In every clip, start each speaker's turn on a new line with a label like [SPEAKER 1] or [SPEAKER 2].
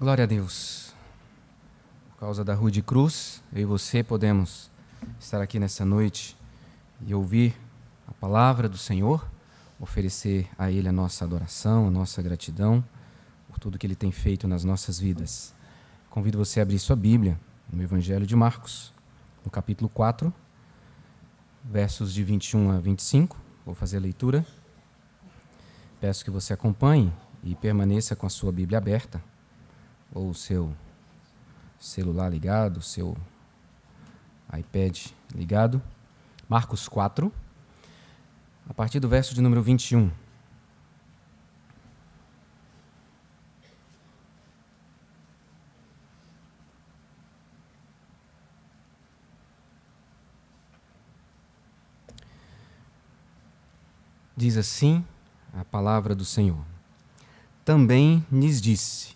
[SPEAKER 1] Glória a Deus. Por causa da Rude Cruz, eu e você podemos estar aqui nessa noite e ouvir a palavra do Senhor, oferecer a Ele a nossa adoração, a nossa gratidão por tudo que Ele tem feito nas nossas vidas. Convido você a abrir sua Bíblia no Evangelho de Marcos, no capítulo 4, versos de 21 a 25. Vou fazer a leitura. Peço que você acompanhe e permaneça com a sua Bíblia aberta, ou o seu celular ligado, o seu iPad ligado. Marcos 4, a partir do verso de número 21. Diz assim a palavra do Senhor. Também lhes disse: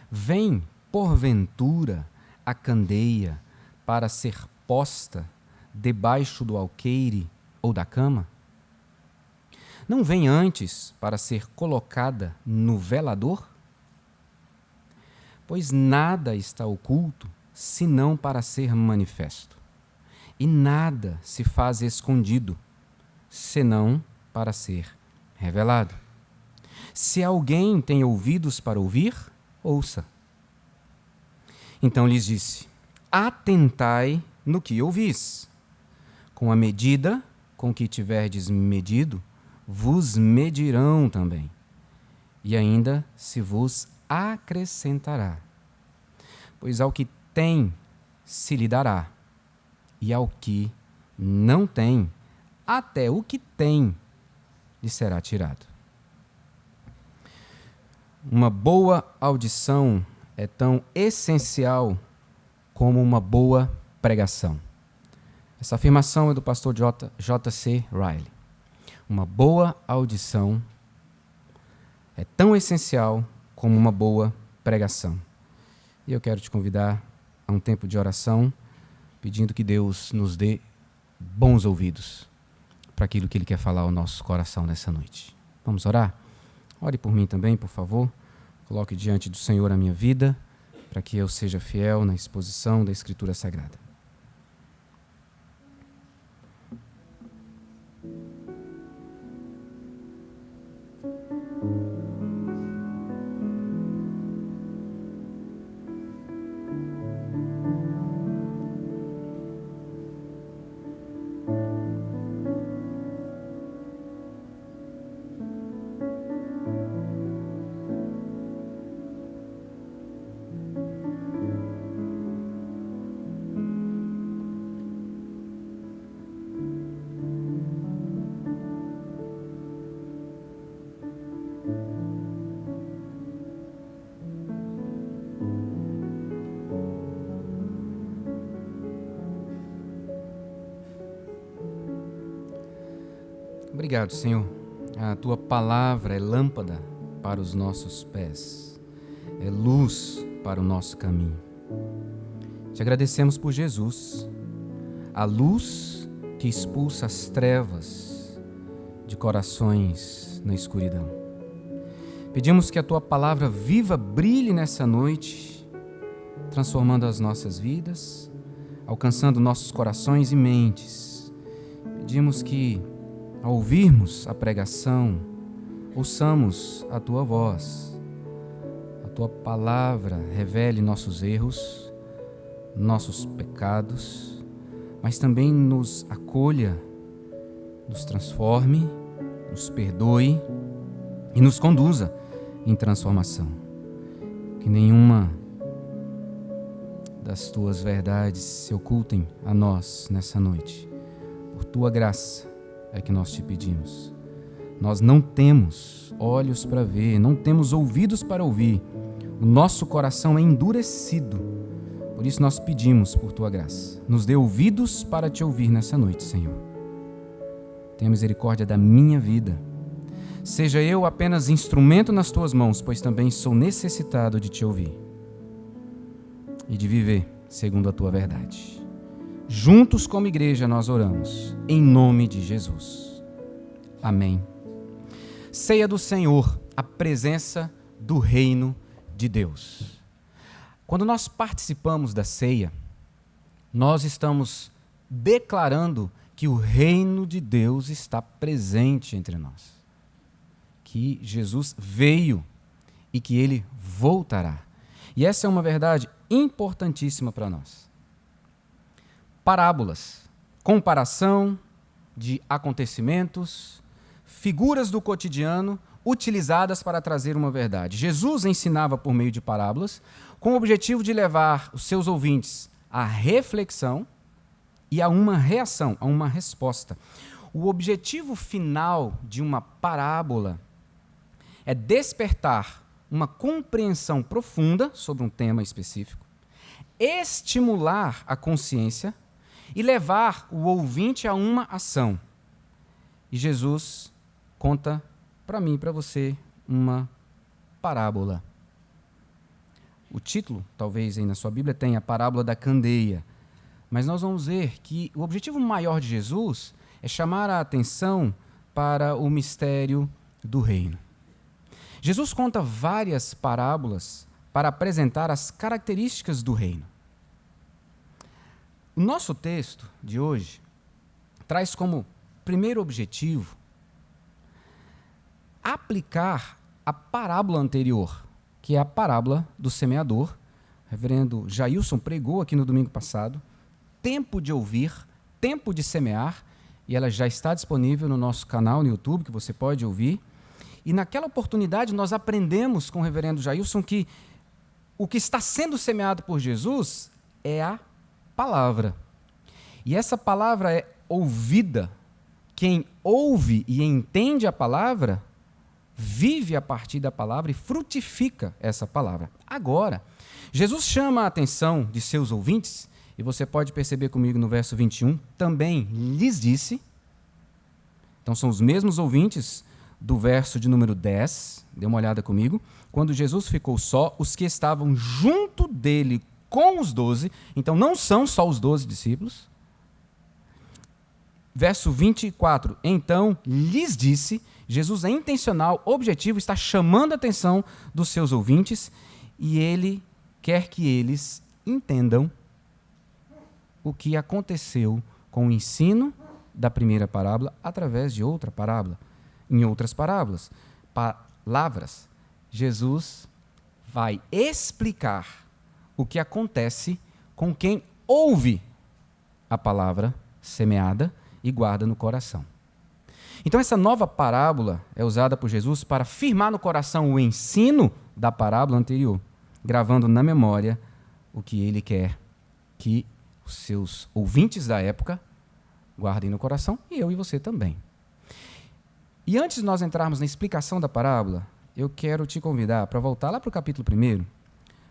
[SPEAKER 1] vem, porventura, a candeia para ser posta debaixo do alqueire ou da cama? Não vem antes para ser colocada no velador? Pois nada está oculto, senão para ser manifesto. E nada se faz escondido, senão para ser revelado. Se alguém tem ouvidos para ouvir, ouça. Então lhes disse: atentai no que ouvis. Com a medida com que tiverdes medido, vos medirão também. E ainda se vos acrescentará. Pois ao que tem, se lhe dará. E ao que não tem, até o que tem, lhe será tirado. Uma boa audição é tão essencial como uma boa pregação. Essa afirmação é do pastor J.C. Ryle. Uma boa audição é tão essencial como uma boa pregação. E eu quero te convidar a um tempo de oração, pedindo que Deus nos dê bons ouvidos para aquilo que Ele quer falar ao nosso coração nessa noite. Vamos orar? Ore por mim também, por favor. Coloque diante do Senhor a minha vida, para que eu seja fiel na exposição da Escritura Sagrada. Obrigado, Senhor. A Tua palavra é lâmpada para os nossos pés, é luz para o nosso caminho. Te agradecemos por Jesus, a luz que expulsa as trevas de corações na escuridão. Pedimos que a Tua palavra viva brilhe nessa noite, transformando as nossas vidas, alcançando nossos corações e mentes. Pedimos que, ao ouvirmos a pregação, ouçamos a Tua voz. A Tua palavra revele nossos erros, nossos pecados, mas também nos acolha, nos transforme, nos perdoe e nos conduza em transformação. Que nenhuma das Tuas verdades se ocultem a nós nessa noite. Por Tua graça é que nós te pedimos. Nós não temos olhos para ver, não temos ouvidos para ouvir. O nosso coração é endurecido. Por isso nós pedimos por Tua graça. Nos dê ouvidos para te ouvir nessa noite, Senhor. Tenha misericórdia da minha vida. Seja eu apenas instrumento nas Tuas mãos, pois também sou necessitado de te ouvir e de viver segundo a Tua verdade. Juntos como igreja nós oramos, em nome de Jesus. Amém. Ceia do Senhor, a presença do reino de Deus. Quando nós participamos da ceia, nós estamos declarando que o reino de Deus está presente entre nós. Que Jesus veio e que ele voltará. E essa é uma verdade importantíssima para nós. Parábolas, comparação de acontecimentos, figuras do cotidiano utilizadas para trazer uma verdade. Jesus ensinava por meio de parábolas com o objetivo de levar os seus ouvintes à reflexão e a uma reação, a uma resposta. O objetivo final de uma parábola é despertar uma compreensão profunda sobre um tema específico, estimular a consciência e levar o ouvinte a uma ação. E Jesus conta para mim e para você uma parábola. O título, talvez aí na sua Bíblia, tenha a parábola da candeia. Mas nós vamos ver que o objetivo maior de Jesus é chamar a atenção para o mistério do reino. Jesus conta várias parábolas para apresentar as características do reino. O nosso texto de hoje traz como primeiro objetivo aplicar a parábola anterior, que é a parábola do semeador. O reverendo Jailson pregou aqui no domingo passado. Tempo de ouvir, tempo de semear, e ela já está disponível no nosso canal no YouTube, que você pode ouvir. E naquela oportunidade nós aprendemos com o reverendo Jailson que o que está sendo semeado por Jesus é a palavra. E essa palavra é ouvida. Quem ouve e entende a palavra, vive a partir da palavra e frutifica essa palavra. Agora, Jesus chama a atenção de seus ouvintes, e você pode perceber comigo no verso 21, também lhes disse. Então são os mesmos ouvintes do verso de número 10, dê uma olhada comigo. Quando Jesus ficou só, os que estavam junto dele com os 12, então não são só os 12 discípulos. Verso 24, então lhes disse, Jesus é intencional, objetivo, está chamando a atenção dos seus ouvintes e ele quer que eles entendam o que aconteceu com o ensino da primeira parábola através de outra parábola. Em outras parábolas, palavras, Jesus vai explicar o que acontece com quem ouve a palavra semeada e guarda no coração. Então essa nova parábola é usada por Jesus para firmar no coração o ensino da parábola anterior, gravando na memória o que ele quer que os seus ouvintes da época guardem no coração, e eu e você também. E antes de nós entrarmos na explicação da parábola, eu quero te convidar para voltar lá para o capítulo 1,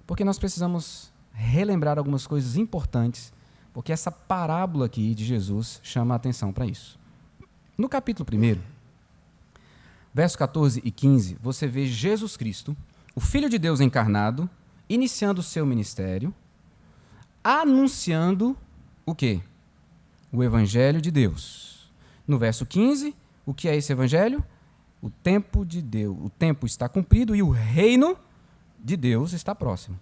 [SPEAKER 1] porque nós precisamos relembrar algumas coisas importantes, porque essa parábola aqui de Jesus chama a atenção para isso. No capítulo 1, versos 14 e 15, você vê Jesus Cristo, o Filho de Deus encarnado, iniciando o seu ministério, anunciando o quê? O Evangelho de Deus. No verso 15, o que é esse Evangelho? O tempo de Deus, o tempo está cumprido e o reino de Deus está próximo.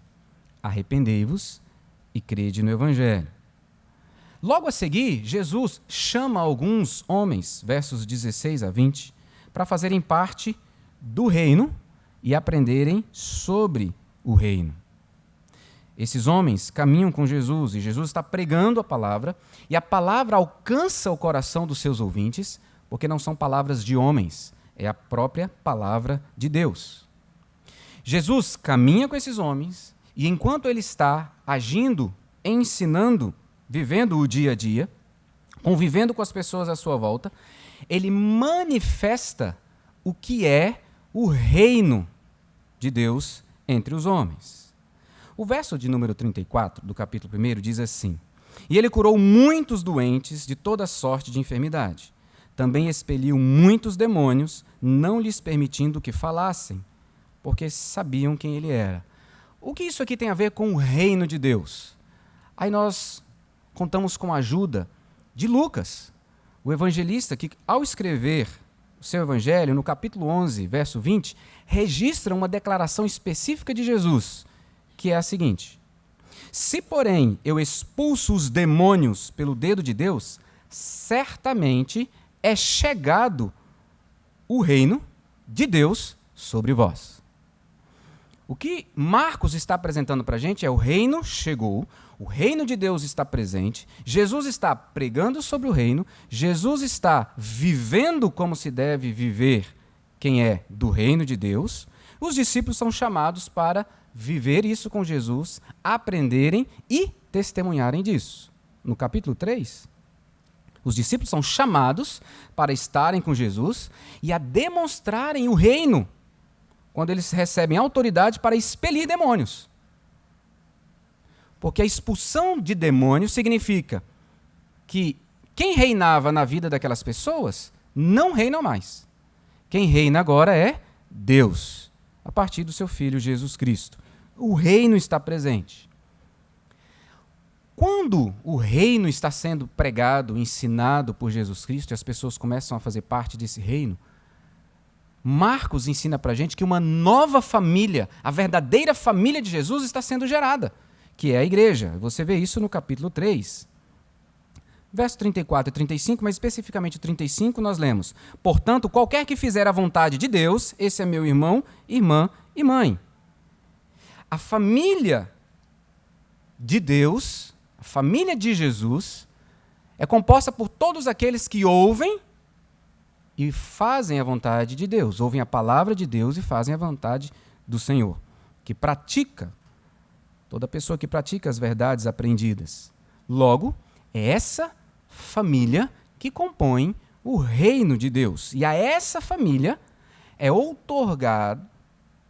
[SPEAKER 1] Arrependei-vos e crede no Evangelho. Logo a seguir, Jesus chama alguns homens, versos 16 a 20, para fazerem parte do reino e aprenderem sobre o reino. Esses homens caminham com Jesus e Jesus está pregando a palavra e a palavra alcança o coração dos seus ouvintes, porque não são palavras de homens, é a própria palavra de Deus. Jesus caminha com esses homens e enquanto ele está agindo, ensinando, vivendo o dia a dia, convivendo com as pessoas à sua volta, ele manifesta o que é o reino de Deus entre os homens. O verso de número 34 do capítulo 1 diz assim: E ele curou muitos doentes de toda sorte de enfermidade. Também expeliu muitos demônios, não lhes permitindo que falassem, porque sabiam quem ele era. O que isso aqui tem a ver com o reino de Deus? Aí nós contamos com a ajuda de Lucas, o evangelista, que ao escrever o seu evangelho, no capítulo 11, verso 20, registra uma declaração específica de Jesus, que é a seguinte: Se, porém, eu expulso os demônios pelo dedo de Deus, certamente é chegado o reino de Deus sobre vós. O que Marcos está apresentando para a gente é o reino chegou, o reino de Deus está presente, Jesus está pregando sobre o reino, Jesus está vivendo como se deve viver quem é do reino de Deus. Os discípulos são chamados para viver isso com Jesus, aprenderem e testemunharem disso. No capítulo 3, os discípulos são chamados para estarem com Jesus e a demonstrarem o reino, quando eles recebem autoridade para expelir demônios. Porque a expulsão de demônios significa que quem reinava na vida daquelas pessoas não reina mais. Quem reina agora é Deus, a partir do seu Filho Jesus Cristo. O reino está presente. Quando o reino está sendo pregado, ensinado por Jesus Cristo, e as pessoas começam a fazer parte desse reino, Marcos ensina para a gente que uma nova família, a verdadeira família de Jesus, está sendo gerada, que é a igreja. Você vê isso no capítulo 3. Verso 34 e 35, mas especificamente 35, nós lemos: portanto, qualquer que fizer a vontade de Deus, esse é meu irmão, irmã e mãe. A família de Deus, a família de Jesus, é composta por todos aqueles que ouvem e fazem a vontade de Deus, ouvem a palavra de Deus e fazem a vontade do Senhor, que pratica, toda pessoa que pratica as verdades aprendidas. Logo, é essa família que compõe o reino de Deus. E a essa família é outorgado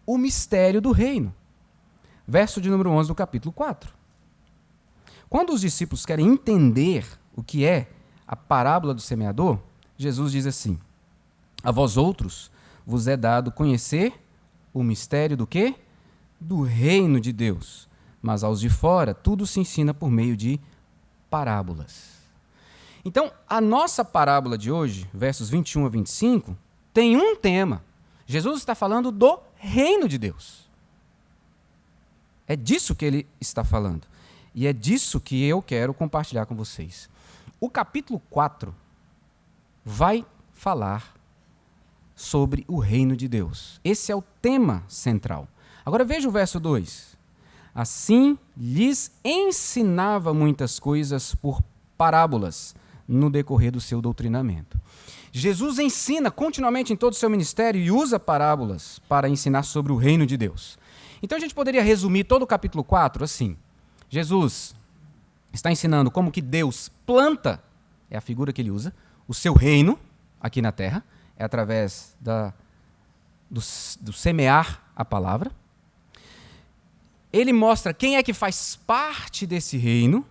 [SPEAKER 1] o mistério do reino. Verso de número 11 do capítulo 4. Quando os discípulos querem entender o que é a parábola do semeador, Jesus diz assim: a vós outros vos é dado conhecer o mistério do quê? Do reino de Deus. Mas aos de fora tudo se ensina por meio de parábolas. Então, a nossa parábola de hoje, versos 21 a 25, tem um tema. Jesus está falando do reino de Deus. É disso que ele está falando. E é disso que eu quero compartilhar com vocês. O capítulo 4 vai falar sobre o reino de Deus. Esse é o tema central. Agora veja o verso 2. Assim lhes ensinava muitas coisas por parábolas no decorrer do seu doutrinamento. Jesus ensina continuamente em todo o seu ministério e usa parábolas para ensinar sobre o reino de Deus. Então a gente poderia resumir todo o capítulo 4 assim: Jesus está ensinando como que Deus planta, é a figura que ele usa, o seu reino aqui na terra, é através do semear a palavra. Ele mostra quem é que faz parte desse reino,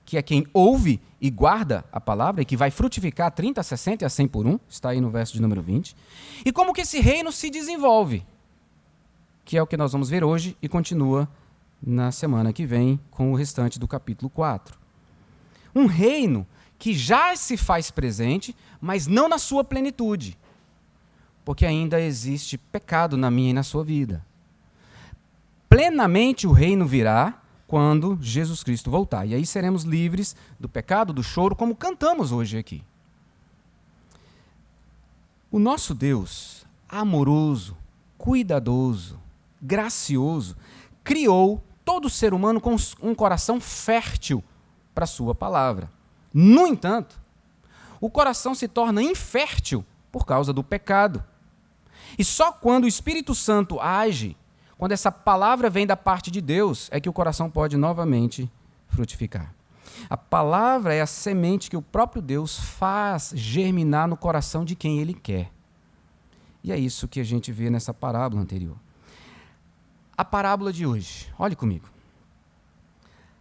[SPEAKER 1] que é quem ouve e guarda a palavra, e que vai frutificar 30, 60 e a 100 por 1, está aí no verso de número 20. E como que esse reino se desenvolve, que é o que nós vamos ver hoje e continua na semana que vem com o restante do capítulo 4. Um reino que já se faz presente, mas não na sua plenitude, porque ainda existe pecado na minha e na sua vida. Plenamente o reino virá quando Jesus Cristo voltar, e aí seremos livres do pecado, do choro, como cantamos hoje aqui. O nosso Deus, amoroso, cuidadoso, gracioso, criou todo ser humano com um coração fértil para a sua palavra. No entanto, o coração se torna infértil por causa do pecado. E só quando o Espírito Santo age, quando essa palavra vem da parte de Deus, é que o coração pode novamente frutificar. A palavra é a semente que o próprio Deus faz germinar no coração de quem Ele quer. E é isso que a gente vê nessa parábola anterior. A parábola de hoje, olhe comigo.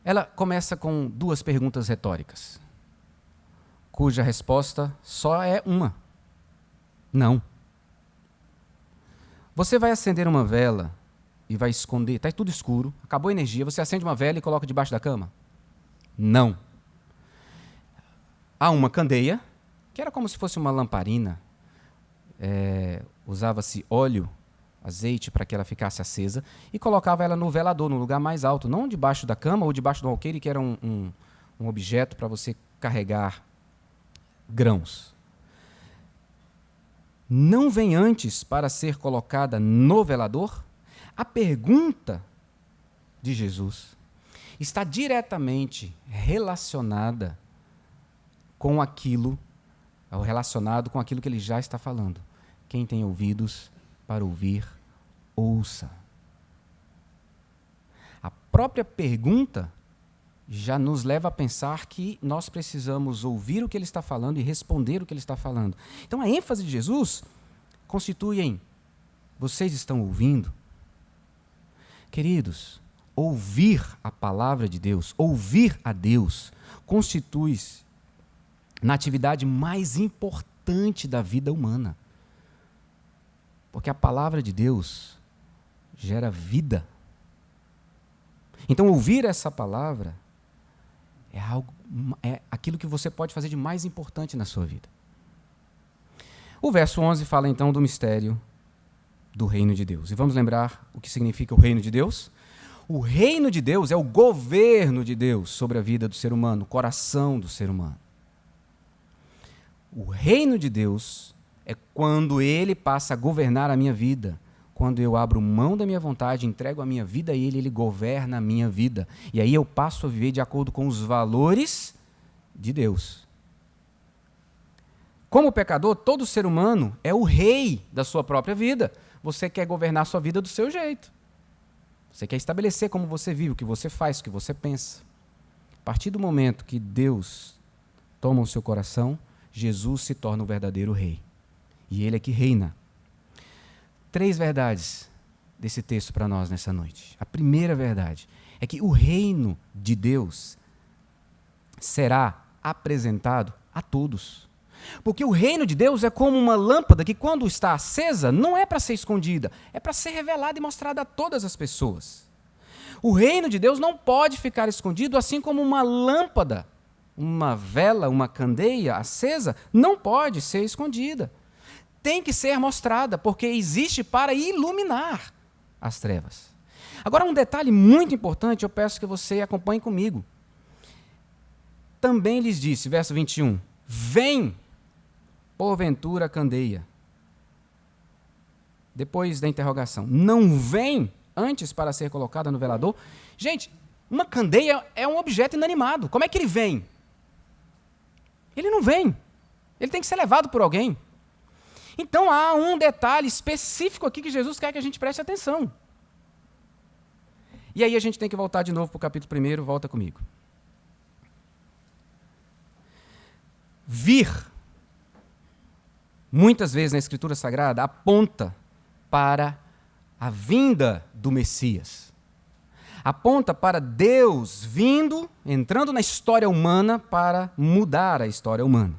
[SPEAKER 1] Ela começa com duas perguntas retóricas, cuja resposta só é uma: não. Você vai acender uma vela e vai esconder, está tudo escuro, acabou a energia, você acende uma vela e coloca debaixo da cama? Não. Há uma candeia, que era como se fosse uma lamparina, usava-se óleo azeite para que ela ficasse acesa, e colocava ela no velador, no lugar mais alto, não debaixo da cama ou debaixo do alqueire, que era um objeto para você carregar grãos. Não vem antes para ser colocada no velador? A pergunta de Jesus está diretamente relacionada com aquilo, ou relacionado com aquilo que ele já está falando. Quem tem ouvidos para ouvir, ouça. A própria pergunta já nos leva a pensar que nós precisamos ouvir o que ele está falando e responder o que ele está falando. Então a ênfase de Jesus constitui em: vocês estão ouvindo? Queridos, ouvir a palavra de Deus, ouvir a Deus, constitui-se na atividade mais importante da vida humana. Porque a palavra de Deus gera vida. Então ouvir essa palavra é aquilo que você pode fazer de mais importante na sua vida. O verso 11 fala então do mistério do reino de Deus. E vamos lembrar o que significa o reino de Deus? O reino de Deus é o governo de Deus sobre a vida do ser humano, o coração do ser humano. O reino de Deus é quando ele passa a governar a minha vida. Quando eu abro mão da minha vontade, entrego a minha vida a ele, ele governa a minha vida. E aí eu passo a viver de acordo com os valores de Deus. Como pecador, todo ser humano é o rei da sua própria vida. Você quer governar a sua vida do seu jeito. Você quer estabelecer como você vive, o que você faz, o que você pensa. A partir do momento que Deus toma o seu coração, Jesus se torna o verdadeiro rei. E ele é que reina. 3 verdades desse texto para nós nessa noite. A primeira verdade é que o reino de Deus será apresentado a todos. Porque o reino de Deus é como uma lâmpada que, quando está acesa, não é para ser escondida, é para ser revelada e mostrada a todas as pessoas. O reino de Deus não pode ficar escondido, assim como uma lâmpada, uma vela, uma candeia acesa, não pode ser escondida. Tem que ser mostrada, porque existe para iluminar as trevas. Agora, um detalhe muito importante, eu peço que você acompanhe comigo. Também lhes disse, verso 21, vem, porventura, a candeia. Depois da interrogação, não vem antes para ser colocada no velador? Gente, uma candeia é um objeto inanimado. Como é que ele vem? Ele não vem. Ele tem que ser levado por alguém. Então há um detalhe específico aqui que Jesus quer que a gente preste atenção. E aí a gente tem que voltar de novo para o capítulo 1, volta comigo. Vir, muitas vezes na Escritura Sagrada, aponta para a vinda do Messias. Aponta para Deus vindo, entrando na história humana para mudar a história humana.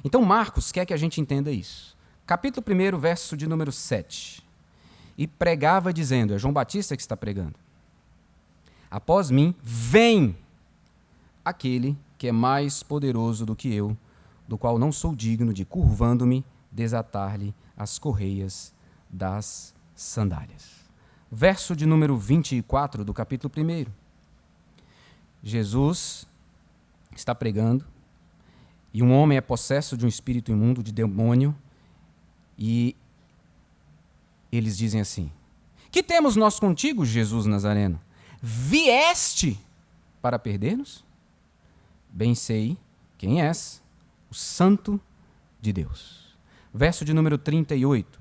[SPEAKER 1] Então Marcos quer que a gente entenda isso. Capítulo 1, verso de número 7. E pregava dizendo, é João Batista que está pregando, após mim vem aquele que é mais poderoso do que eu, do qual não sou digno de, curvando-me, desatar-lhe as correias das sandálias. Verso de número 24 do capítulo 1. Jesus está pregando, e um homem é possesso de um espírito imundo, de demônio, e eles dizem assim, que temos nós contigo, Jesus Nazareno? Vieste para perder-nos? Bem sei quem és, o Santo de Deus. Verso de número 38.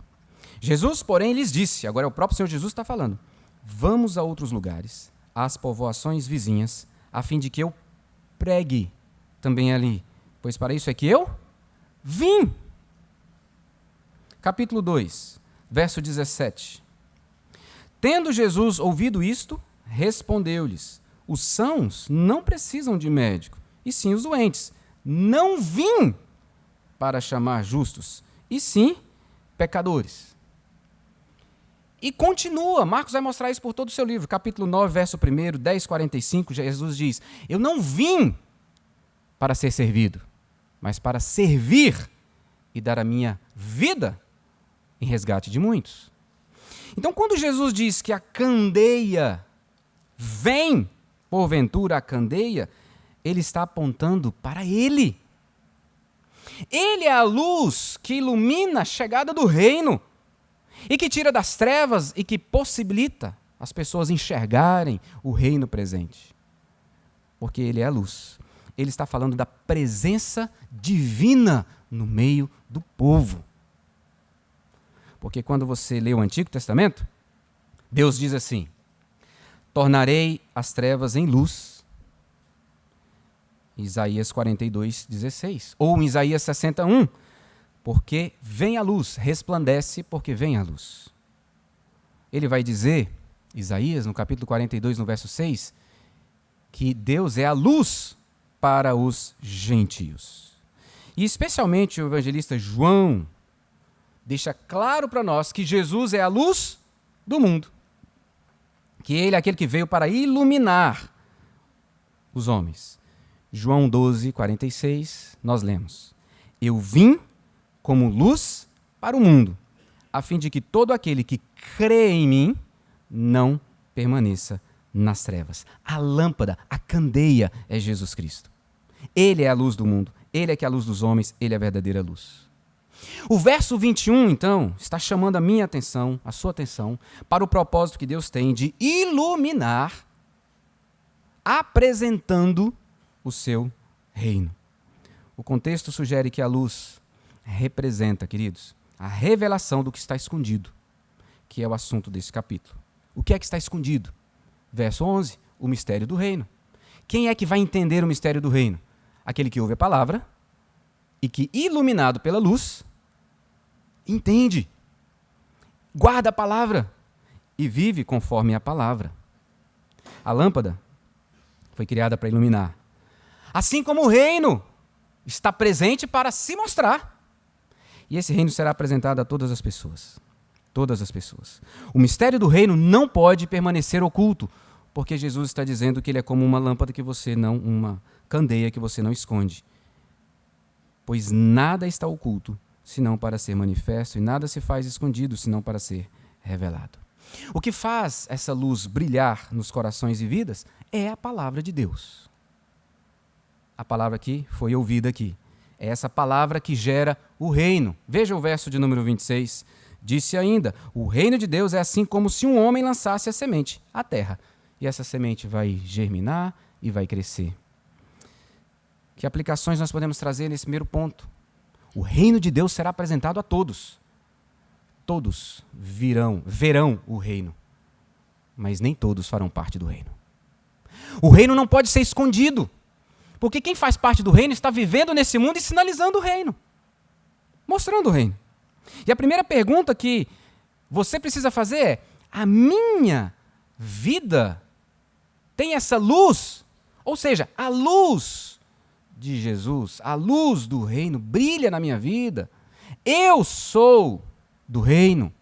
[SPEAKER 1] Jesus, porém, lhes disse, agora é o próprio Senhor Jesus que está falando, vamos a outros lugares, às povoações vizinhas, a fim de que eu pregue também ali, pois para isso é que eu vim. Capítulo 2, verso 17. Tendo Jesus ouvido isto, respondeu-lhes, os sãos não precisam de médico, e sim os doentes. Não vim para chamar justos, e sim pecadores. E continua, Marcos vai mostrar isso por todo o seu livro, capítulo 9, verso 1, 10:45, Jesus diz, eu não vim para ser servido, mas para servir e dar a minha vida em resgate de muitos. Então, quando Jesus diz que a candeia vem, porventura a candeia, ele está apontando para ele. Ele é a luz que ilumina a chegada do reino e que tira das trevas e que possibilita as pessoas enxergarem o reino presente. Porque ele é a luz. Ele está falando da presença divina no meio do povo. Porque quando você lê o Antigo Testamento, Deus diz assim: tornarei as trevas em luz. Isaías 42:16. Ou em Isaías 61, porque vem a luz, resplandece porque vem a luz. Ele vai dizer, Isaías, no capítulo 42, no verso 6, que Deus é a luz para os gentios. E especialmente o evangelista João deixa claro para nós que Jesus é a luz do mundo. Que ele é aquele que veio para iluminar os homens. João 12:46, nós lemos: eu vim como luz para o mundo, a fim de que todo aquele que crê em mim não permaneça nas trevas. A lâmpada, a candeia é Jesus Cristo. Ele é a luz do mundo, ele é que é a luz dos homens, ele é a verdadeira luz. O verso 21, então, está chamando a minha atenção, a sua atenção, para o propósito que Deus tem de iluminar, apresentando o seu reino. O contexto sugere que a luz representa, queridos, a revelação do que está escondido, que é o assunto desse capítulo. O que é que está escondido? Verso 11, o mistério do reino. Quem é que vai entender o mistério do reino? Aquele que ouve a palavra e que, iluminado pela luz, entende, guarda a palavra e vive conforme a palavra. A lâmpada foi criada para iluminar. Assim como o reino está presente para se mostrar. E esse reino será apresentado a todas as pessoas. Todas as pessoas. O mistério do reino não pode permanecer oculto, porque Jesus está dizendo que ele é como uma lâmpada que você não, uma candeia que você não esconde. Pois nada está oculto, senão para ser manifesto, e nada se faz escondido, senão para ser revelado. O que faz essa luz brilhar nos corações e vidas é a palavra de Deus. A palavra que foi ouvida aqui. É essa palavra que gera o reino. Veja o verso de número 26. Disse ainda: o reino de Deus é assim como se um homem lançasse a semente à terra. E essa semente vai germinar e vai crescer. Que aplicações nós podemos trazer nesse primeiro ponto? O reino de Deus será apresentado a todos. Todos verão o reino, mas nem todos farão parte do reino. O reino não pode ser escondido, porque quem faz parte do reino está vivendo nesse mundo e sinalizando o reino, mostrando o reino. E a primeira pergunta que você precisa fazer é: a minha vida tem essa luz? Ou seja, a luz de Jesus, a luz do reino brilha na minha vida. Eu sou do reino.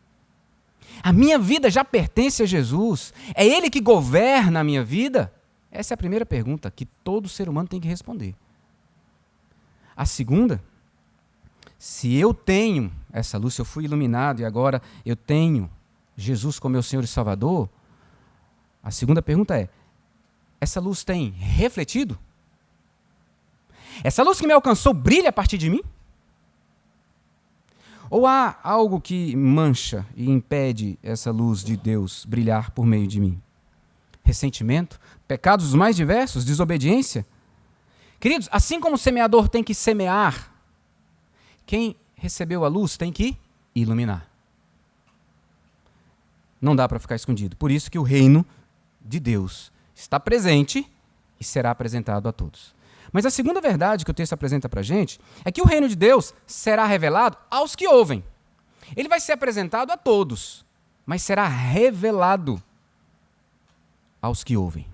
[SPEAKER 1] A minha vida já pertence a Jesus. É Ele que governa a minha vida? Essa é a primeira pergunta que todo ser humano tem que responder. A segunda, se eu tenho essa luz, se eu fui iluminado e agora eu tenho Jesus como meu Senhor e Salvador, a segunda pergunta é: essa luz tem refletido? Essa luz que me alcançou brilha a partir de mim? Ou há algo que mancha e impede essa luz de Deus brilhar por meio de mim? Ressentimento? Pecados os mais diversos? Desobediência? Queridos, assim como o semeador tem que semear, quem recebeu a luz tem que iluminar. Não dá para ficar escondido. Por isso que o reino de Deus está presente e será apresentado a todos. Mas a segunda verdade que o texto apresenta para a gente é que o reino de Deus será revelado aos que ouvem. Ele vai ser apresentado a todos, mas será revelado aos que ouvem.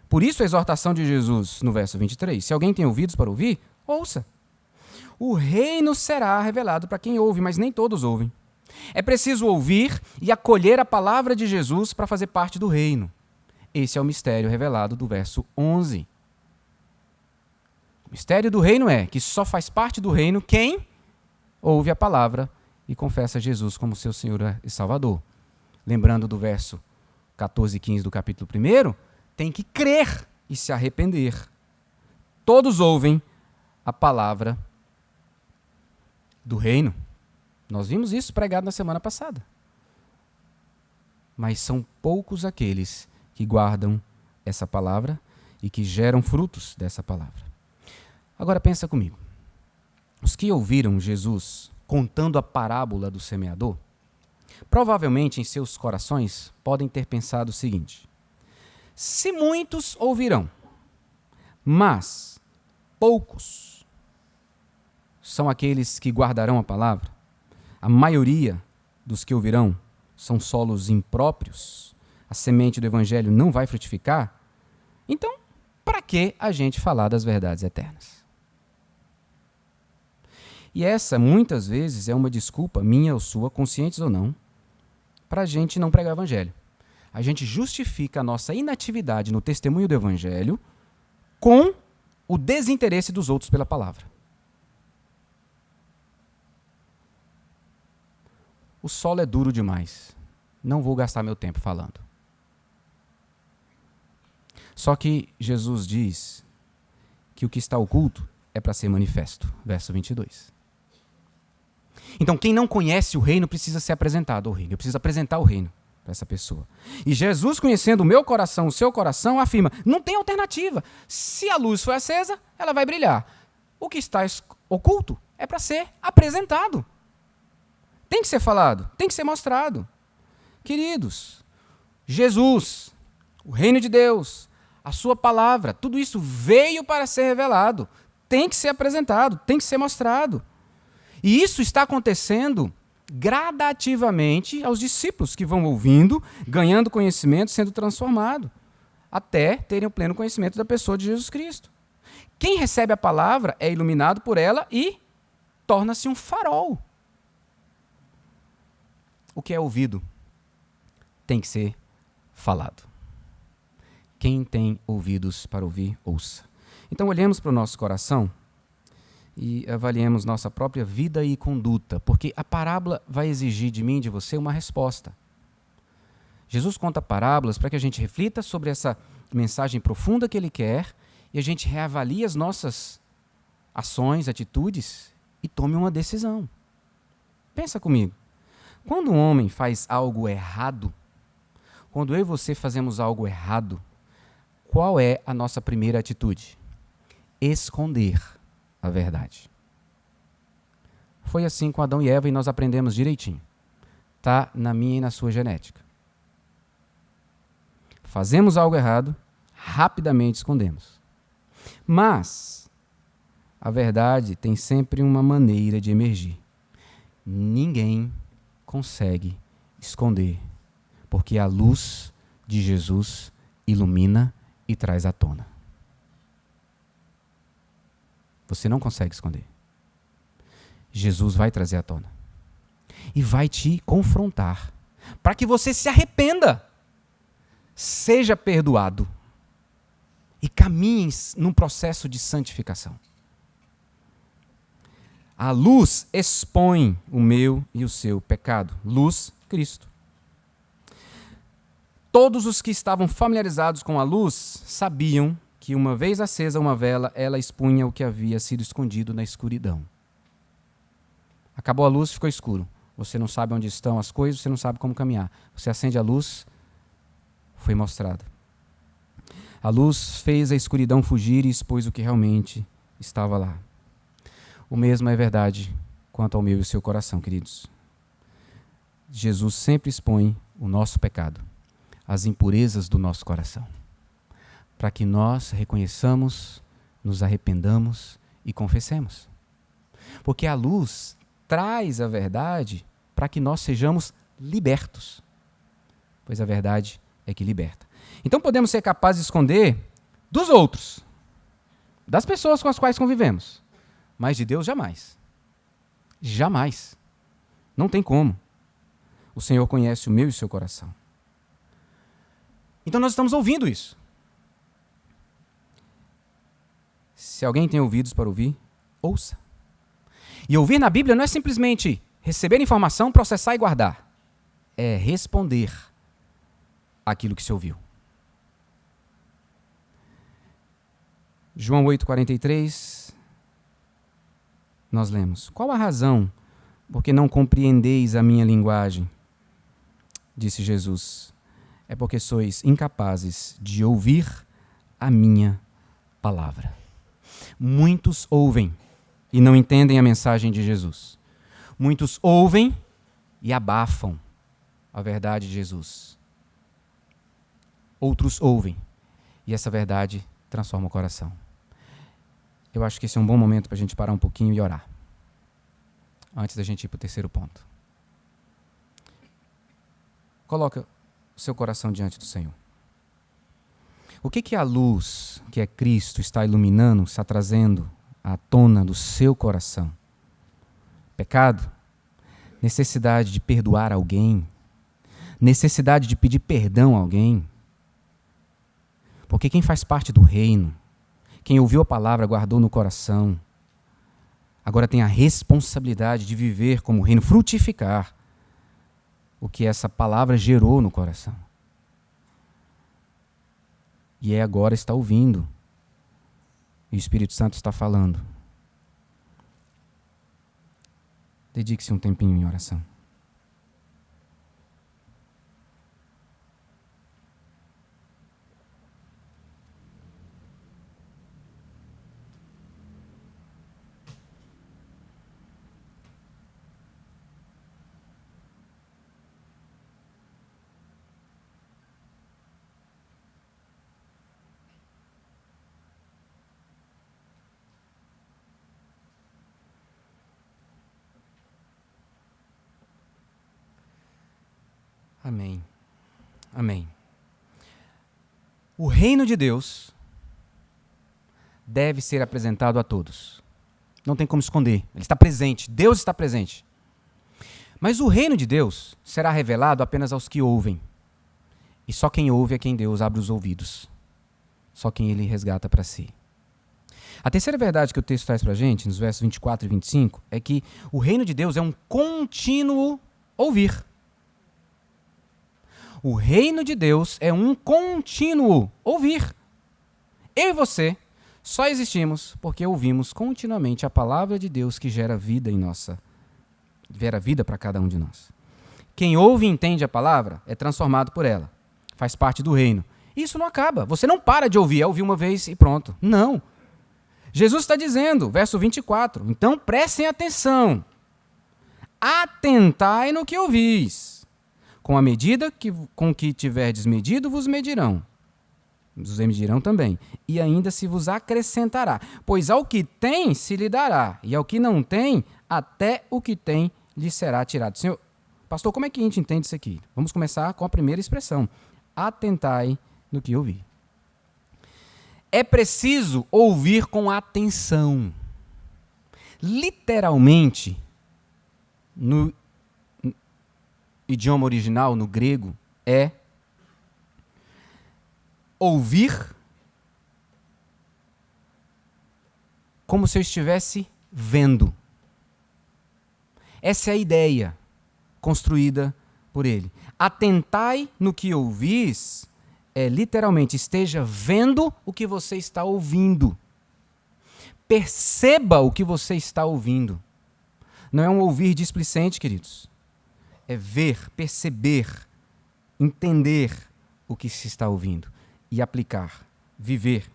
[SPEAKER 1] Por isso a exortação de Jesus no verso 23, se alguém tem ouvidos para ouvir, ouça. O reino será revelado para quem ouve, mas nem todos ouvem. É preciso ouvir e acolher a palavra de Jesus para fazer parte do reino. Esse é o mistério revelado do verso 11. O mistério do reino é que só faz parte do reino quem ouve a palavra e confessa Jesus como seu Senhor e Salvador. Lembrando do verso 14 e 15 do capítulo 1, tem que crer e se arrepender. Todos ouvem a palavra do reino. Nós vimos isso pregado na semana passada. Mas são poucos aqueles que guardam essa palavra e que geram frutos dessa palavra. Agora pensa comigo. Os que ouviram Jesus contando a parábola do semeador, provavelmente em seus corações podem ter pensado o seguinte: se muitos ouvirão, mas poucos são aqueles que guardarão a palavra, a maioria dos que ouvirão são solos impróprios, a semente do evangelho não vai frutificar, então, para que a gente falar das verdades eternas? E essa, muitas vezes, é uma desculpa, minha ou sua, conscientes ou não, para a gente não pregar o evangelho. A gente justifica a nossa inatividade no testemunho do evangelho com o desinteresse dos outros pela palavra. O solo é duro demais. Não vou gastar meu tempo falando. Só que Jesus diz que o que está oculto é para ser manifesto. Verso 22. Então, quem não conhece o reino precisa ser apresentado ao reino. Eu preciso apresentar o reino para essa pessoa. E Jesus, conhecendo o meu coração, o seu coração, afirma, não tem alternativa. Se a luz for acesa, ela vai brilhar. O que está oculto é para ser apresentado. Tem que ser falado, tem que ser mostrado. Queridos, Jesus, o reino de Deus, a sua palavra, tudo isso veio para ser revelado. Tem que ser apresentado, tem que ser mostrado. E isso está acontecendo gradativamente aos discípulos que vão ouvindo, ganhando conhecimento, sendo transformados, até terem o pleno conhecimento da pessoa de Jesus Cristo. Quem recebe a palavra é iluminado por ela e torna-se um farol. O que é ouvido tem que ser falado. Quem tem ouvidos para ouvir, ouça. Então, olhemos para o nosso coração e avaliemos nossa própria vida e conduta, porque a parábola vai exigir de mim e de você uma resposta. Jesus conta parábolas para que a gente reflita sobre essa mensagem profunda que ele quer e a gente reavalie as nossas ações, atitudes e tome uma decisão. Pensa comigo. Quando um homem faz algo errado, quando eu e você fazemos algo errado, qual é a nossa primeira atitude? Esconder a verdade. Foi assim com Adão e Eva e nós aprendemos direitinho. Está na minha e na sua genética. Fazemos algo errado, rapidamente escondemos. Mas a verdade tem sempre uma maneira de emergir. Ninguém consegue esconder, porque a luz de Jesus ilumina e traz à tona. Você não consegue esconder. Jesus vai trazer à tona. E vai te confrontar, para que você se arrependa, seja perdoado e caminhe num processo de santificação. A luz expõe o meu e o seu pecado. Luz, Cristo. Todos os que estavam familiarizados com a luz sabiam que uma vez acesa uma vela, ela expunha o que havia sido escondido na escuridão. Acabou a luz, ficou escuro. Você não sabe onde estão as coisas, você não sabe como caminhar. Você acende a luz, foi mostrado. A luz fez a escuridão fugir e expôs o que realmente estava lá. O mesmo é verdade quanto ao meu e o seu coração, queridos. Jesus sempre expõe o nosso pecado, as impurezas do nosso coração, para que nós reconheçamos, nos arrependamos e confessemos. Porque a luz traz a verdade para que nós sejamos libertos, pois a verdade é que liberta. Então podemos ser capazes de esconder dos outros, das pessoas com as quais convivemos, mas de Deus jamais. Jamais. Não tem como. O Senhor conhece o meu e o seu coração. Então nós estamos ouvindo isso. Se alguém tem ouvidos para ouvir, ouça. E ouvir na Bíblia não é simplesmente receber informação, processar e guardar. É responder àquilo que se ouviu. João 8,43, nós lemos: qual a razão porque não compreendeis a minha linguagem? Disse Jesus: é porque sois incapazes de ouvir a minha palavra. Muitos ouvem e não entendem a mensagem de Jesus. Muitos ouvem e abafam a verdade de Jesus. Outros ouvem e essa verdade transforma o coração. Eu acho que esse é um bom momento para a gente parar um pouquinho e orar, antes da gente ir para o terceiro ponto. Coloca o seu coração diante do Senhor. O que a luz, que é Cristo, está iluminando, está trazendo à tona do seu coração? Pecado? Necessidade de perdoar alguém? Necessidade de pedir perdão a alguém? Porque quem faz parte do reino, quem ouviu a palavra, guardou no coração, agora tem a responsabilidade de viver como reino, frutificar o que essa palavra gerou no coração. E agora está ouvindo. E o Espírito Santo está falando. Dedique-se um tempinho em oração. Amém. Amém. O reino de Deus deve ser apresentado a todos. Não tem como esconder. Ele está presente. Deus está presente. Mas o reino de Deus será revelado apenas aos que ouvem. E só quem ouve é quem Deus abre os ouvidos. Só quem Ele resgata para si. A terceira verdade que o texto traz para a gente, nos versos 24 e 25, é que o reino de Deus é um contínuo ouvir. O reino de Deus é um contínuo ouvir. Eu e você só existimos porque ouvimos continuamente a palavra de Deus que gera vida em gera vida para cada um de nós. Quem ouve e entende a palavra é transformado por ela. Faz parte do reino. Isso não acaba. Você não para de ouvir. É ouvir uma vez e pronto. Não. Jesus está dizendo, verso 24, então prestem atenção. Atentai no que ouvis. Com a medida com que tiverdes medido, vos medirão. Vos medirão também. E ainda se vos acrescentará. Pois ao que tem, se lhe dará. E ao que não tem, até o que tem lhe será tirado. Senhor, pastor, como é que a gente entende isso aqui? Vamos começar com a primeira expressão. Atentai no que ouvir. É preciso ouvir com atenção. Literalmente, no idioma original, no grego, é ouvir como se eu estivesse vendo. Essa é a ideia construída por ele. Atentai no que ouvis é literalmente esteja vendo o que você está ouvindo. Perceba o que você está ouvindo. Não é um ouvir displicente, queridos. É ver, perceber, entender o que se está ouvindo e aplicar, viver.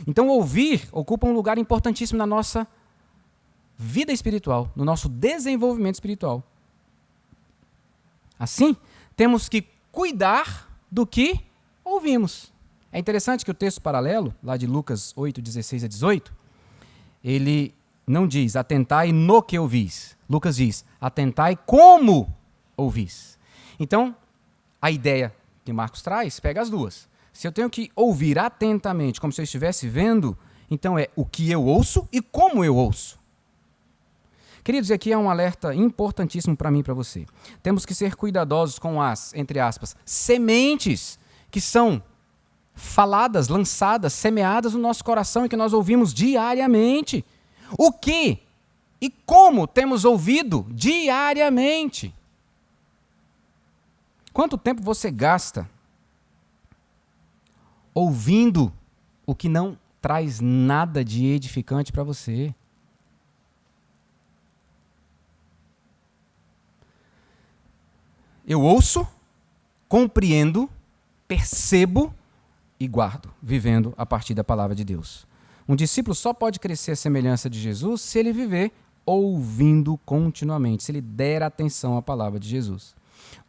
[SPEAKER 1] Então, ouvir ocupa um lugar importantíssimo na nossa vida espiritual, no nosso desenvolvimento espiritual. Assim, temos que cuidar do que ouvimos. É interessante que o texto paralelo, lá de Lucas 8, 16 a 18, ele não diz atentai no que ouvis. Lucas diz atentai como ouvis. Então, a ideia que Marcos traz pega as duas. Se eu tenho que ouvir atentamente, como se eu estivesse vendo, então é o que eu ouço e como eu ouço. Queridos, aqui é um alerta importantíssimo para mim e para você. Temos que ser cuidadosos com as, entre aspas, sementes que são faladas, lançadas, semeadas no nosso coração e que nós ouvimos diariamente. O que E como temos ouvido diariamente? Quanto tempo você gasta ouvindo o que não traz nada de edificante para você? Eu ouço, compreendo, percebo e guardo, vivendo a partir da palavra de Deus. Um discípulo só pode crescer à semelhança de Jesus se ele viver ouvindo continuamente, se ele der atenção à palavra de Jesus.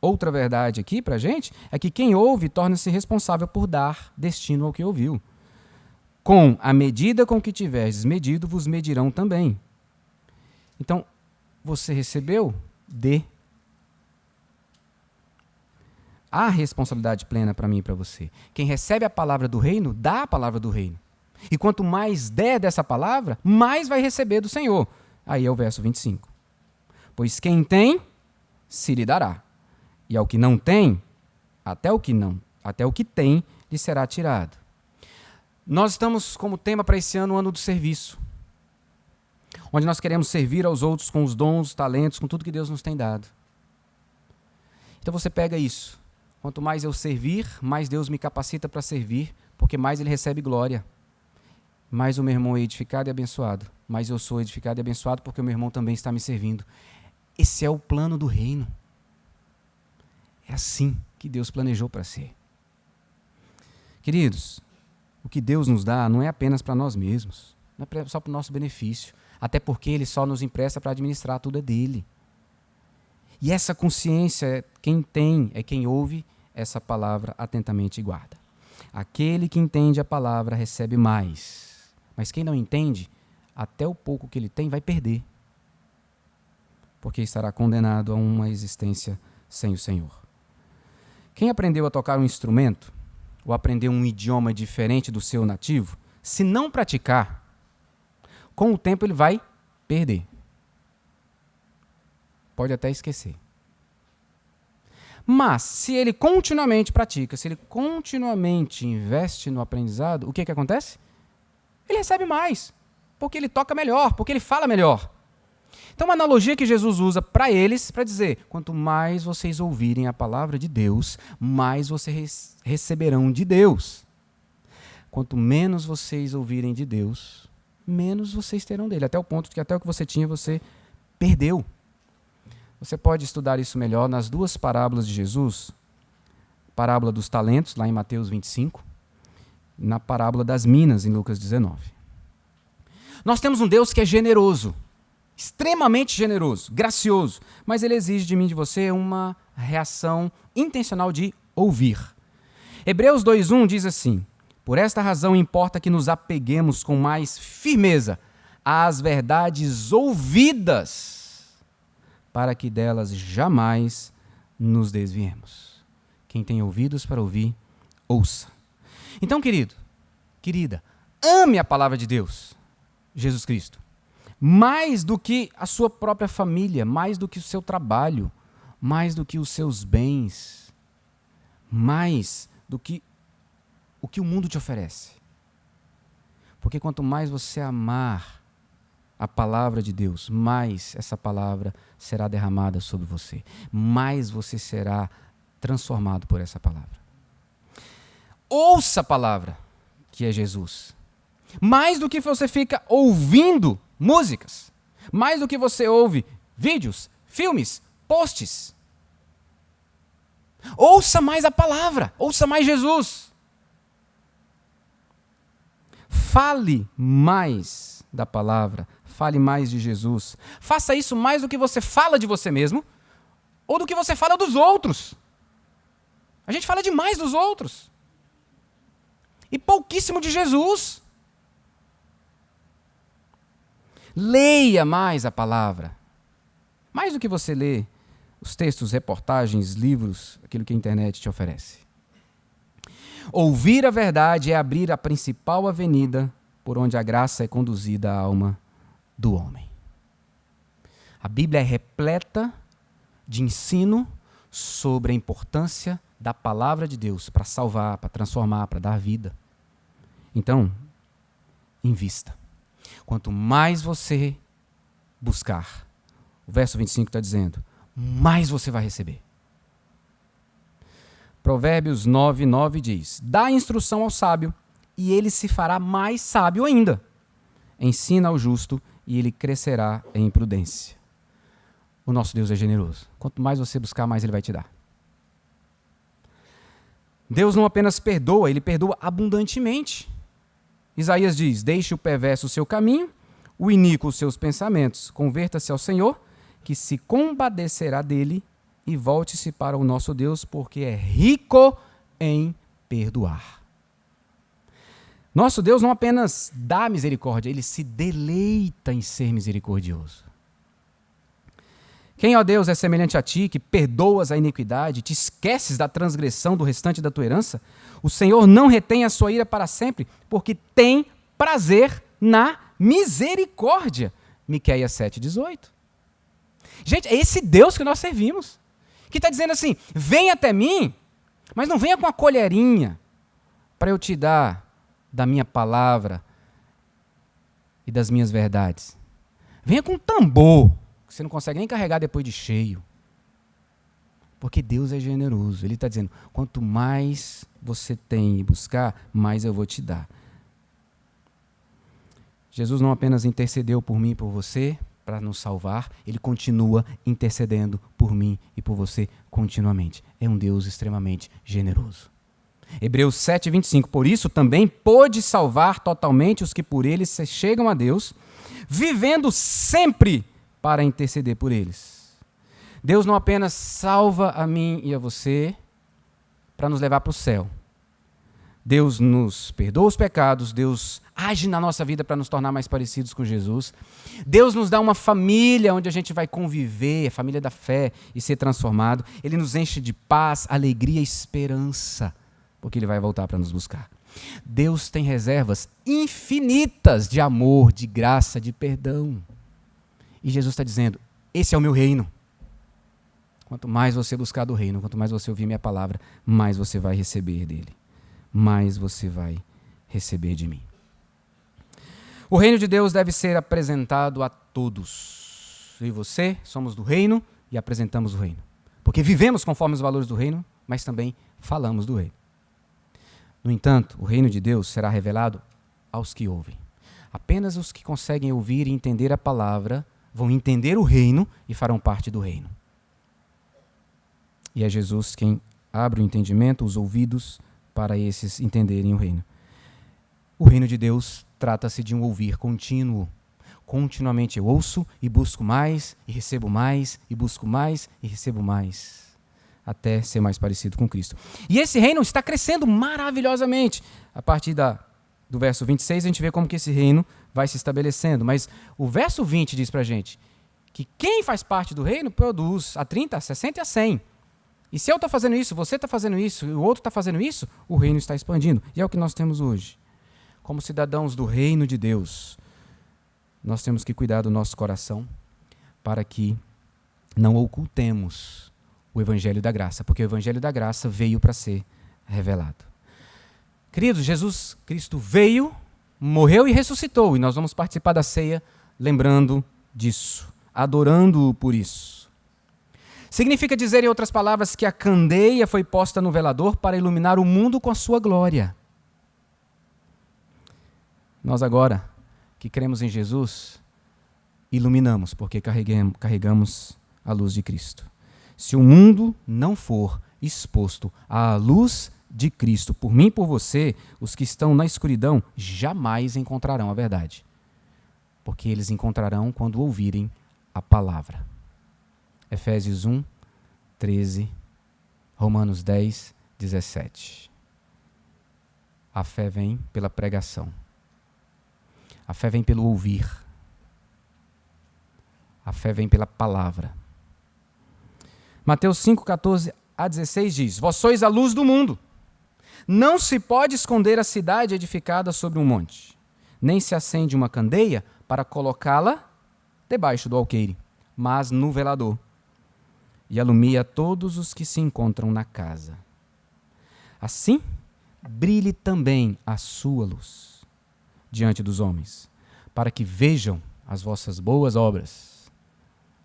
[SPEAKER 1] Outra verdade aqui para a gente é que quem ouve torna-se responsável por dar destino ao que ouviu. Com a medida com que tiverdes medido, vos medirão também. Então, você recebeu? Dê. Há responsabilidade plena para mim e para você. Quem recebe a palavra do reino, dá a palavra do reino. E quanto mais der dessa palavra, mais vai receber do Senhor. Aí é o verso 25. Pois quem tem, se lhe dará. E ao que não tem, até o que tem, lhe será tirado. Nós estamos como tema para esse ano o ano do serviço. Onde nós queremos servir aos outros com os dons, os talentos, com tudo que Deus nos tem dado. Então você pega isso. Quanto mais eu servir, mais Deus me capacita para servir, porque mais Ele recebe glória. Mais o meu irmão é edificado e abençoado. Mais eu sou edificado e abençoado porque o meu irmão também está me servindo. Esse é o plano do reino. É assim que Deus planejou para ser. Queridos, o que Deus nos dá não é apenas para nós mesmos, não é só para o nosso benefício, até porque Ele só nos empresta para administrar, tudo é dele. E essa consciência, quem tem é quem ouve essa palavra atentamente e guarda. Aquele que entende a palavra recebe mais, mas quem não entende, até o pouco que ele tem vai perder, porque estará condenado a uma existência sem o Senhor. Quem aprendeu a tocar um instrumento, ou aprendeu um idioma diferente do seu nativo, se não praticar, com o tempo ele vai perder. Pode até esquecer. Mas, se ele continuamente pratica, se ele continuamente investe no aprendizado, o que acontece? Ele recebe mais, porque ele toca melhor, porque ele fala melhor. Então, uma analogia que Jesus usa para eles, para dizer, quanto mais vocês ouvirem a palavra de Deus, mais vocês receberão de Deus. Quanto menos vocês ouvirem de Deus, menos vocês terão dele. Até o ponto de que até o que você tinha, você perdeu. Você pode estudar isso melhor nas duas parábolas de Jesus, parábola dos talentos, lá em Mateus 25, na parábola das minas, em Lucas 19. Nós temos um Deus que é generoso, extremamente generoso, gracioso, mas Ele exige de mim e de você uma reação intencional de ouvir. Hebreus 2:1 diz assim, por esta razão importa que nos apeguemos com mais firmeza às verdades ouvidas, para que delas jamais nos desviemos. Quem tem ouvidos para ouvir, ouça. Então, querido, querida, ame a palavra de Deus, Jesus Cristo, mais do que a sua própria família, mais do que o seu trabalho, mais do que os seus bens, mais do que o que o mundo te oferece. Porque quanto mais você amar a palavra de Deus, mais essa palavra será derramada sobre você, mais você será transformado por essa palavra. Ouça a palavra, que é Jesus. Mais do que você fica ouvindo músicas, mais do que você ouve vídeos, filmes, posts. Ouça mais a palavra, ouça mais Jesus. Fale mais da palavra, fale mais de Jesus. Faça isso mais do que você fala de você mesmo ou do que você fala dos outros. A gente fala demais dos outros e pouquíssimo de Jesus. Leia mais a palavra. Mais do que você lê os textos, reportagens, livros, aquilo que a internet te oferece. Ouvir a verdade é abrir a principal avenida por onde a graça é conduzida à alma do homem. A Bíblia é repleta de ensino sobre a importância da palavra de Deus para salvar, para transformar, para dar vida. Então, invista. Quanto mais você buscar, o verso 25 está dizendo, mais você vai receber. Provérbios 9:9 diz, dá instrução ao sábio, e ele se fará mais sábio ainda. Ensina ao justo, e ele crescerá em prudência. O nosso Deus é generoso. Quanto mais você buscar, mais ele vai te dar. Deus não apenas perdoa, ele perdoa abundantemente. Isaías diz, deixe o perverso o seu caminho, o iníquo os seus pensamentos, converta-se ao Senhor, que se compadecerá dele, e volte-se para o nosso Deus, porque é rico em perdoar. Nosso Deus não apenas dá misericórdia, ele se deleita em ser misericordioso. Quem, ó Deus, é semelhante a ti, que perdoas a iniquidade, te esqueces da transgressão do restante da tua herança? O Senhor não retém a sua ira para sempre, porque tem prazer na misericórdia. Miqueias 7:18. Gente, é esse Deus que nós servimos, que está dizendo assim, vem até mim, mas não venha com a colherinha para eu te dar da minha palavra e das minhas verdades. Venha com um tambor, que você não consegue nem carregar depois de cheio. Porque Deus é generoso. Ele está dizendo, quanto mais você tem e buscar, mais eu vou te dar. Jesus não apenas intercedeu por mim e por você para nos salvar, ele continua intercedendo por mim e por você continuamente. É um Deus extremamente generoso. Hebreus 7:25, por isso também pôde salvar totalmente os que por ele se chegam a Deus, vivendo sempre para interceder por eles. Deus não apenas salva a mim e a você para nos levar para o céu. Deus nos perdoa os pecados, Deus age na nossa vida para nos tornar mais parecidos com Jesus. Deus nos dá uma família onde a gente vai conviver, a família da fé, e ser transformado. Ele nos enche de paz, alegria e esperança, porque ele vai voltar para nos buscar. Deus tem reservas infinitas de amor, de graça, de perdão. E Jesus está dizendo, esse é o meu reino. Quanto mais você buscar do reino, quanto mais você ouvir minha palavra, mais você vai receber dele. Mais você vai receber de mim. O reino de Deus deve ser apresentado a todos. Eu e você somos do reino e apresentamos o reino. Porque vivemos conforme os valores do reino, mas também falamos do reino. No entanto, o reino de Deus será revelado aos que ouvem. Apenas os que conseguem ouvir e entender a palavra vão entender o reino e farão parte do reino. E é Jesus quem abre o entendimento, os ouvidos, para esses entenderem o reino. O reino de Deus trata-se de um ouvir contínuo. Continuamente eu ouço e busco mais, e recebo mais, e busco mais, e recebo mais, até ser mais parecido com Cristo. E esse reino está crescendo maravilhosamente. A partir do verso 26, a gente vê como que esse reino vai se estabelecendo. Mas o verso 20 diz para a gente que quem faz parte do reino produz a 30, a 60 e a 100. E se eu estou fazendo isso, você está fazendo isso, e o outro está fazendo isso, o reino está expandindo. E é o que nós temos hoje. Como cidadãos do reino de Deus, nós temos que cuidar do nosso coração para que não ocultemos o evangelho da graça, porque o evangelho da graça veio para ser revelado. Queridos, Jesus Cristo veio, morreu e ressuscitou, e nós vamos participar da ceia lembrando disso, adorando-o por isso. Significa dizer, em outras palavras, que a candeia foi posta no velador para iluminar o mundo com a sua glória. Nós agora, que cremos em Jesus, iluminamos, porque carregamos a luz de Cristo. Se o mundo não for exposto à luz de Cristo, por mim e por você, os que estão na escuridão jamais encontrarão a verdade. Porque eles encontrarão quando ouvirem a palavra. Efésios 1, 13, Romanos 10, 17. A fé vem pela pregação. A fé vem pelo ouvir. A fé vem pela palavra. Mateus 5, 14 a 16 diz, vós sois a luz do mundo. Não se pode esconder a cidade edificada sobre um monte, nem se acende uma candeia para colocá-la debaixo do alqueire, mas no velador, e alumia todos os que se encontram na casa. Assim, brilhe também a sua luz diante dos homens, para que vejam as vossas boas obras.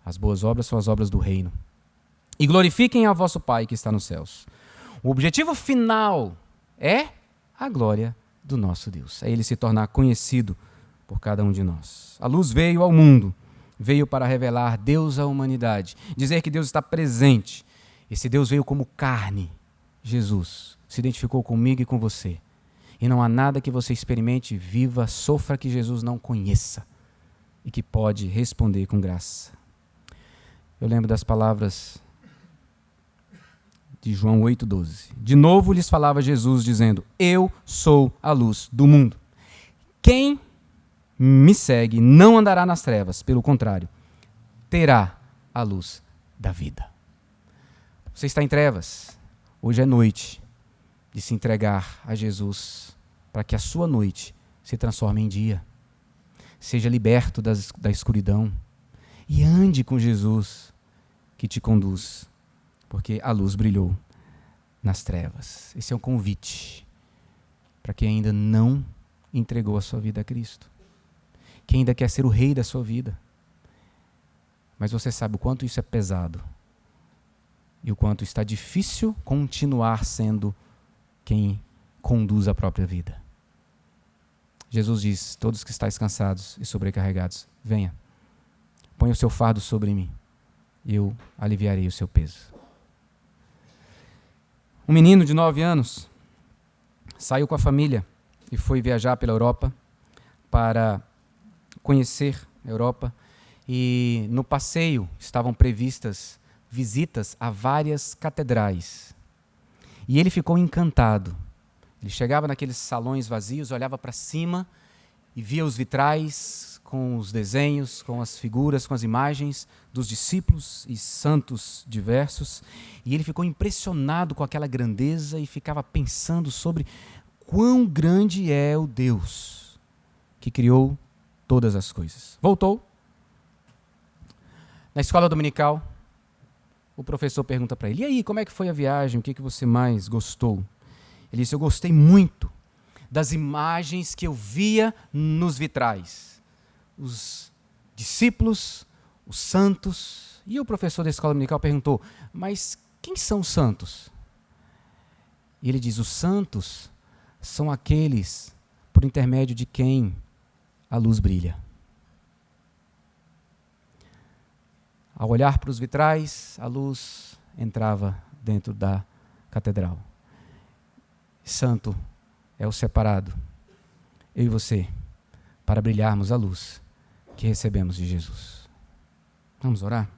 [SPEAKER 1] As boas obras são as obras do reino. E glorifiquem a vosso Pai que está nos céus. O objetivo final é a glória do nosso Deus. É Ele se tornar conhecido por cada um de nós. A luz veio ao mundo, veio para revelar Deus à humanidade, dizer que Deus está presente. Esse Deus veio como carne. Jesus se identificou comigo e com você. E não há nada que você experimente, viva, sofra que Jesus não conheça e que pode responder com graça. Eu lembro das palavras de João 8,12. De novo lhes falava Jesus, dizendo: eu sou a luz do mundo. Quem me segue não andará nas trevas, pelo contrário, terá a luz da vida. Você está em trevas, hoje é noite de se entregar a Jesus, para que a sua noite se transforme em dia. Seja liberto da escuridão e ande com Jesus que te conduz, porque a luz brilhou nas trevas. Esse é um convite para quem ainda não entregou a sua vida a Cristo, quem ainda quer ser o rei da sua vida, mas você sabe o quanto isso é pesado e o quanto está difícil continuar sendo quem conduz a própria vida. Jesus diz: todos que estáis cansados e sobrecarregados, venha, ponha o seu fardo sobre mim e eu aliviarei o seu peso. Um menino de 9 anos saiu com a família e foi viajar pela Europa para conhecer a Europa, e no passeio estavam previstas visitas a várias catedrais. E ele ficou encantado. Ele chegava naqueles salões vazios, olhava para cima e via os vitrais com os desenhos, com as figuras, com as imagens dos discípulos e santos diversos. E ele ficou impressionado com aquela grandeza e ficava pensando sobre quão grande é o Deus que criou todas as coisas. Voltou. Na escola dominical, o professor pergunta para ele: e aí, como é que foi a viagem? O que você mais gostou? Ele disse: eu gostei muito das imagens que eu via nos vitrais. Os discípulos, os santos. E o professor da escola dominical perguntou: mas quem são os santos? E ele diz: os santos são aqueles por intermédio de quem a luz brilha. Ao olhar para os vitrais, a luz entrava dentro da catedral. Santo é o separado, eu e você, para brilharmos a luz que recebemos de Jesus. Vamos orar?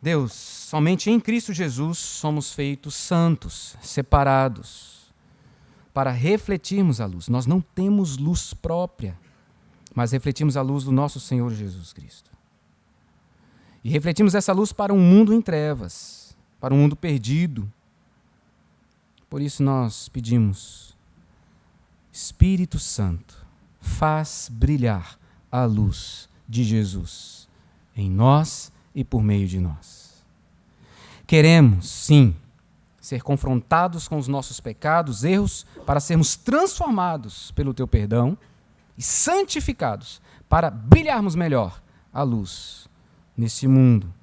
[SPEAKER 1] Deus, somente em Cristo Jesus somos feitos santos, separados, para refletirmos a luz. Nós não temos luz própria, mas refletimos a luz do nosso Senhor Jesus Cristo. E refletimos essa luz para um mundo em trevas, para um mundo perdido. Por isso nós pedimos: Espírito Santo, faz brilhar a luz de Jesus em nós e por meio de nós. Queremos, sim, ser confrontados com os nossos pecados, erros, para sermos transformados pelo teu perdão e santificados para brilharmos melhor a luz nesse mundo.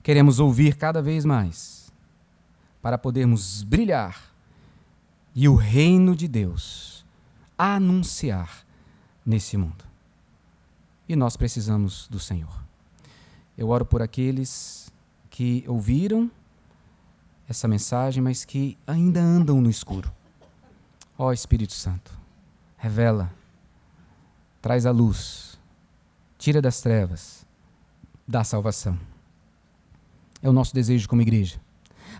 [SPEAKER 1] Queremos ouvir cada vez mais para podermos brilhar e o reino de Deus anunciar nesse mundo. E nós precisamos do Senhor. Eu oro por aqueles que ouviram essa mensagem, mas que ainda andam no escuro. Ó Espírito Santo, revela, traz a luz, tira das trevas, dá salvação. É o nosso desejo como igreja,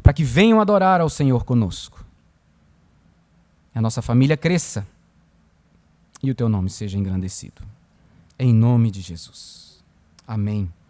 [SPEAKER 1] para que venham adorar ao Senhor conosco. A nossa família cresça e o teu nome seja engrandecido. Em nome de Jesus. Amém.